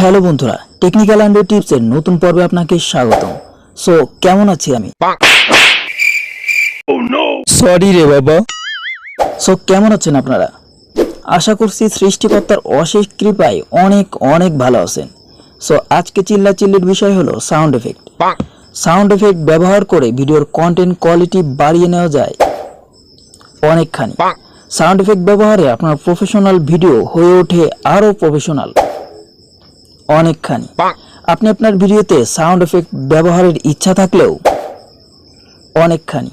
Hello বন্ধুরা, technical and টিপসের নতুন পর্বে আপনাকে স্বাগতম। সো কেমন আছি আমি? সরি রে বাবা। সো কেমন আছেন আপনারা? আশা করছি সৃষ্টিকর্তার অশেষ কৃপায় অনেক অনেক ভালো আছেন। সো আজকে চিল্লাচিল্লির বিষয় হলো সাউন্ড এফেক্ট। সাউন্ড এফেক্ট ব্যবহার করে ভিডিওর কন্টেন্ট কোয়ালিটি বাড়িয়ে নেওয়া যায় অনেকখানি। সাউন্ড এফেক্ট ব্যবহারে আপনার প্রফেশনাল ভিডিও হয়ে ওঠে আরও প্রফেশনাল অনেকখানি। আপনি আপনার ভিডিওতে সাউন্ড এফেক্ট ব্যবহারের ইচ্ছা থাকলেও অনেকখানি।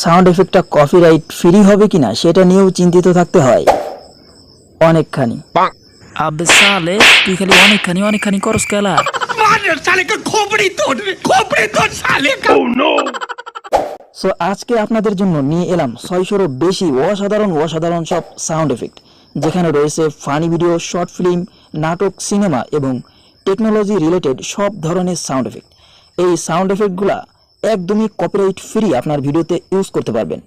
সাউন্ড এফেক্টটা কপিরাইট ফ্রি হবে কিনা সেটা নিয়েও চিন্তিত থাকতে হয় অনেকখানি। আবে সালে তুই খালি অনেকখানি করস কেলা। সো আজকে আপনাদের জন্য নিয়ে এলাম 600-এরও বেশি অসাধারণ সব সাউন্ড এফেক্ট, যেখানে রয়েছে ফানি ভিডিও, শর্ট ফিল্ম, নাটক, সিনেমা এবং টেকনোলজি রিলেটেড সব ধরনের সাউন্ড এফেক্ট। এই সাউন্ড এফেক্টগুলা একদমই কপিরাইট ফ্রি আপনার ভিডিওতে ইউজ করতে পারবেন।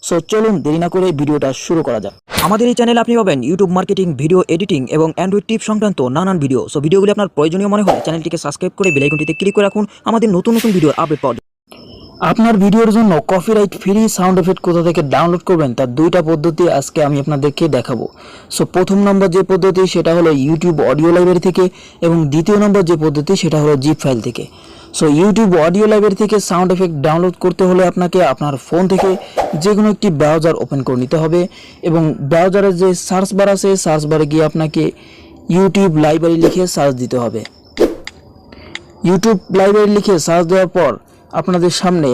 সো চলুন দেরি না করে ভিডিওটা শুরু করা যাক। আমাদের এই চ্যানেলে আপনি পাবেন ইউটিউব মার্কেটিং, ভিডিও এডিটিং এবং অ্যান্ড্রয়েড টিপ সংক্রান্ত নানান ভিডিও। সো ভিডিওগুলি আপনার প্রয়োজনীয় মনে হয় চ্যানেলটিকে সাবস্ক্রাইব করে বেল আইকনটিতে ক্লিক করে রাখুন আমাদের নতুন ভিডিও আপডেট পাওয়ার জন্য। আপনার ভিডিওর জন্য কপিরাইট ফ্রি সাউন্ড এফেক্ট কোথা থেকে ডাউনলোড করবেন তার দুইটা পদ্ধতি আজকে আমি আপনাদেরকে দেখাবো। সো প্রথম নম্বর যে পদ্ধতি সেটা হলো ইউটিউব অডিও লাইব্রেরি থেকে, এবং দ্বিতীয় নম্বর যে পদ্ধতি সেটা হলো জিপ ফাইল থেকে। সো ইউটিউব অডিও লাইব্রেরি থেকে সাউন্ড এফেক্ট ডাউনলোড করতে হলে আপনাকে আপনার ফোন থেকে যে কোনো একটি ব্রাউজার ওপেন করে নিতে হবে, এবং ব্রাউজারের যে সার্চ বার আছে সার্চ বারে গিয়ে আপনাকে ইউটিউব লাইব্রেরি লিখে সার্চ দিতে হবে। ইউটিউব লাইব্রেরি লিখে সার্চ দেওয়ার পর আপনাদের সামনে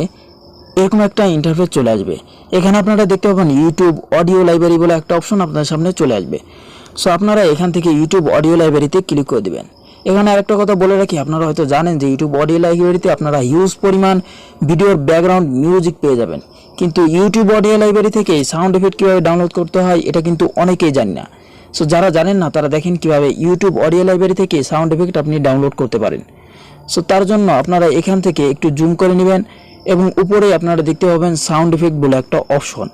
এরকম একটা ইন্টারফেস চলে আসবে। এখানে আপনারা দেখতে পাবেন ইউটিউব অডিও লাইব্রেরি বলে একটা অপশন আপনাদের সামনে চলে আসবে। সো আপনারা এখান থেকে ইউটিউব অডিও লাইব্রেরিতে ক্লিক করে দেবেন। এখানে আরেকটা কথা বলে রাখি, আপনারা হয়তো জানেন যে ইউটিউব অডিও লাইব্রেরিতে আপনারা হিউজ পরিমাণ ভিডিওর ব্যাকগ্রাউন্ড মিউজিক পেয়ে যাবেন, কিন্তু ইউটিউব অডিও লাইব্রেরি থেকে সাউন্ড এফেক্ট কীভাবে ডাউনলোড করতে হয় এটা কিন্তু অনেকেই জানে না। সো যারা জানেন না তারা দেখেন কীভাবে ইউটিউব অডিও লাইব্রেরি থেকে সাউন্ড এফেক্ট আপনি ডাউনলোড করতে পারেন। সো তার জন্য আপনারা এখান থেকে একটু জুম করে নেবেন, এবং উপরে আপনারা দেখতে পাবেন সাউন্ড এফেক্ট বলে একটা অপশন।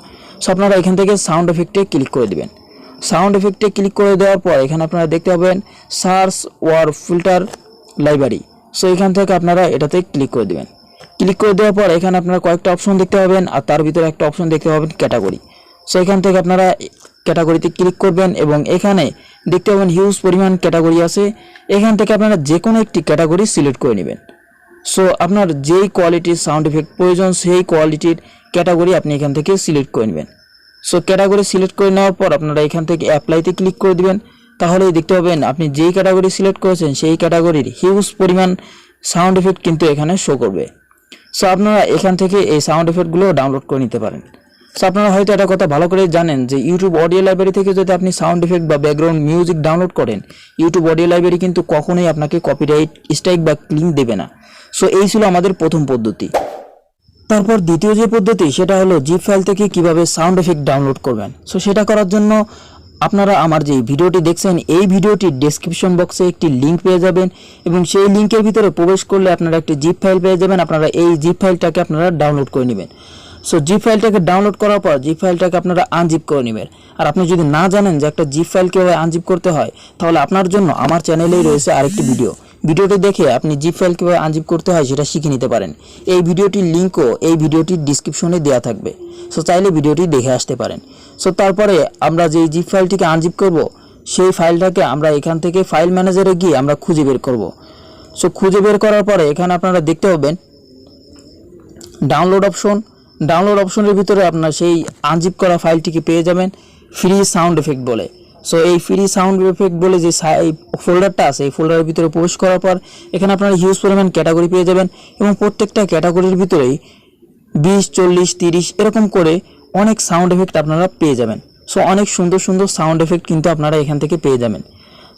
সো আপনারা এখান থেকে সাউন্ড এফেক্টে ক্লিক করে দেবেন। সাউন্ড এফেক্টে ক্লিক করে দেওয়ার পর এখানে আপনারা দেখতে পাবেন search or filter library. So এখান থেকে আপনারা এটাতে ক্লিক করে দেবেন। ক্লিক করে দেওয়ার পর এখানে আপনারা কয়েকটা অপশন দেখতে পাবেন, আর তার ভিতরে একটা অপশন দেখতে পাবেন ক্যাটাগরি। সো এখান থেকে আপনারা ক্যাটাগরিতে ক্লিক করবেন, এবং এখানে দেখতে পাবেন হিউজ পরিমাণ ক্যাটাগরি আছে। এখান থেকে আপনারা যে কোনো একটি ক্যাটাগরি সিলেক্ট করে নেবেন। সো আপনার যেই কোয়ালিটির সাউন্ড এফেক্ট প্রয়োজন সেই কোয়ালিটির ক্যাটাগরি আপনি এখান থেকে সিলেক্ট করে নেবেন। সো ক্যাটাগরি সিলেক্ট করে নেওয়ার পর আপনারা এখান থেকে অ্যাপ্লাইতে ক্লিক করে দিবেন। তাহলেই দেখতে পাবেন আপনি যেই ক্যাটাগরি সিলেক্ট করেছেন সেই ক্যাটাগরির হিউজ পরিমাণ সাউন্ড এফেক্ট কিন্তু এখানে শো করবে। সো আপনারা এখান থেকে এই সাউন্ড এফেক্টগুলো ডাউনলোড করে নিতে পারেন। সো আপনারা হয়তো একটা কথা ভালো করে জানেন যে ইউটিউব অডিও লাইব্রেরি থেকে যদি আপনি সাউন্ড এফেক্ট বা ব্যাকগ্রাউন্ড মিউজিক ডাউনলোড করেন, ইউটিউব অডিও লাইব্রেরি কিন্তু কখনোই আপনাকে কপিরাইট স্ট্রাইক বা ক্লিন দেবে না। সো এই ছিল আমাদের প্রথম পদ্ধতি। তারপর দ্বিতীয় যে পদ্ধতি সেটা হলো জিপ ফাইল থেকে কিভাবে সাউন্ড এফেক্ট ডাউনলোড করবেন। সো সেটা করার জন্য আপনারা আমার যে ভিডিওটি দেখছেন এই ভিডিওটির ডেসক্রিপশন বক্সে একটি লিঙ্ক পেয়ে যাবেন, এবং সেই লিঙ্কের ভিতরে প্রবেশ করলে আপনারা একটি জিপ ফাইল পেয়ে যাবেন। আপনারা এই জিপ ফাইলটাকে আপনারা ডাউনলোড করে নেবেন। সো জিপ ফাইলটাকে ডাউনলোড করার পর জিপ ফাইলটাকে আপনারা আনজিপ করে নেবেন। আর আপনি যদি না জানেন যে একটা জিপ ফাইল কীভাবে আনজিপ করতে হয়, তাহলে আপনার জন্য আমার চ্যানেলেই রয়েছে আরেকটি ভিডিওটি দেখে আপনি জিপ ফাইল কীভাবে আনজিপ করতে হয় সেটা শিখে নিতে পারেন। এই ভিডিওটির লিঙ্কও এই ভিডিওটির ডিসক্রিপশনে দেওয়া থাকবে। সো চাইলে ভিডিওটি দেখে আসতে পারেন। সো তারপরে আমরা যে জিপ ফাইলটিকে আনজিপ করব সেই ফাইলটাকে আমরা এখান থেকে ফাইল ম্যানেজারে গিয়ে আমরা খুঁজে বের করব। সো খুঁজে বের করার পরে এখানে আপনারা দেখতে পাবেন ডাউনলোড অপশনের ভিতরে আপনার সেই আনজিপ করা ফাইলটিকে পেয়ে যাবেন ফ্রি সাউন্ড এফেক্ট বলে। সো এই ফ্রি সাউন্ড এফেক্ট বলে যে ফোল্ডারটা আছে এই ফোল্ডারের ভিতরে প্রবেশ করার পর এখানে আপনারা হিউজ পরিমাণ ক্যাটাগরি পেয়ে যাবেন, এবং প্রত্যেকটা ক্যাটাগরির ভিতরেই 20, 40, 30 এরকম করে অনেক সাউন্ড এফেক্ট আপনারা পেয়ে যাবেন। সো অনেক সুন্দর সাউন্ড এফেক্ট কিন্তু আপনারা এখান থেকে পেয়ে যাবেন।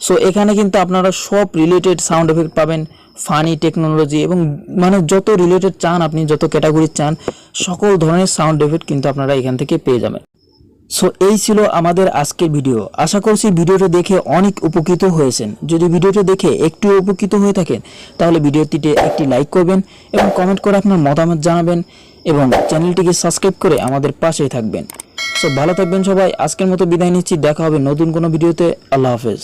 সো এখানে কিন্তু আপনারা সব রিলেটেড সাউন্ড এফেক্ট পাবেন, ফানি, টেকনোলজি, এবং মানে যত রিলেটেড চান আপনি, যত ক্যাটাগরি চান সকল ধরনের সাউন্ড এফেক্ট কিন্তু আপনারা এখান থেকে পেয়ে যাবেন। সো এই ছিল আমাদের আজকের ভিডিও। আশা করছি ভিডিওটি দেখে অনেক উপকৃত হয়েছেন। যদি ভিডিওটি দেখে একটু উপকৃত হয়ে থাকেন তাহলে ভিডিওটিতে একটি লাইক করবেন, এবং কমেন্ট করে আপনার মতামত জানাবেন, এবং চ্যানেলটিকে সাবস্ক্রাইব করে আমাদের পাশেই থাকবেন। সো ভালো থাকবেন সবাই। আজকের মতো বিদায় নিচ্ছি, দেখা হবে নতুন কোনো ভিডিওতে। আল্লাহ হাফেজ।